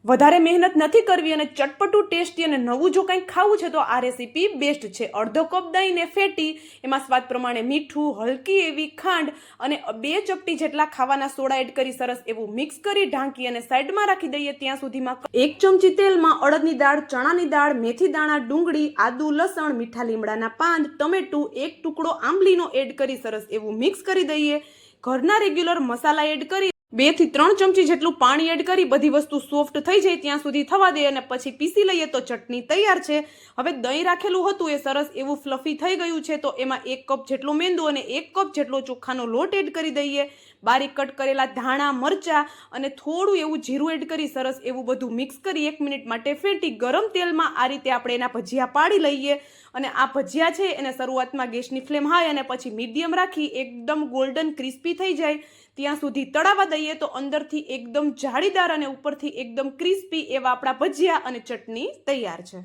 વધારે મહેનત નથી કરવી અને ચટપટું ટેસ્ટી અને નવું જો કંઈક ખાવું છે તો આ રેસીપી બેસ્ટ છે। અડધો કપ દહીંને ફેટી એમાં સ્વાદ પ્રમાણે મીઠું, હલકી એવી ખાંડ અને 2 ચપટી જેટલા ખાવાના સોડા એડ કરી સરસ એવું મિક્સ કરી ઢાંકી અને સાઈડમાં રાખી દઈએ। ત્યાં સુધીમાં 1 ચમચી તેલમાં અડદની દાળ, ચણાની દાળ, મેથી દાણા, ડુંગળી, આદુ, લસણ, મીઠા લીમડાના પાન, ટમેટું, 1 ટુકડો આંબલીનો એડ કરી સરસ એવું મિક્સ કરી દઈએ। ઘરના રેગ્યુલર મસાલા એડ કરી 2 થી 3 ચમચી જેટલું પાણી એડ કરી બધી વસ્તુ સોફ્ટ થઈ જાય ત્યાં સુધી થવા દે અને પછી પીસી લઈએ તો ચટણી તૈયાર છે। હવે દહીં રાખેલું હતું એ સરસ એવું ફ્લફી થઈ ગયું છે તો એમાં 1 કપ જેટલો મેંદુ અને 1 કપ જેટલો ચોખાનો લોટ એડ કરી દઈએ। બારીક કટ કરેલા ધાણા, મરચાં અને થોડું એવું જીરું એડ કરી સરસ એવું બધું મિક્સ કરી 1 મિનિટ માટે ફેટી ગરમ તેલમાં આ રીતે આપણે એના ભજીયા પાડી લઈએ। અને આ ભજીયા છે એને શરૂઆતમાં ગેસની ફ્લેમ હાઈ અને પછી મીડિયમ રાખી એકદમ ગોલ્ડન ક્રિસ્પી થઈ જાય ત્યાં સુધી તળાવા દઈએ તો અંદરથી એકદમ જાળીદાર અને ઉપરથી એકદમ ક્રિસ્પી એવા આપણા ભજીયા અને ચટણી તૈયાર છે।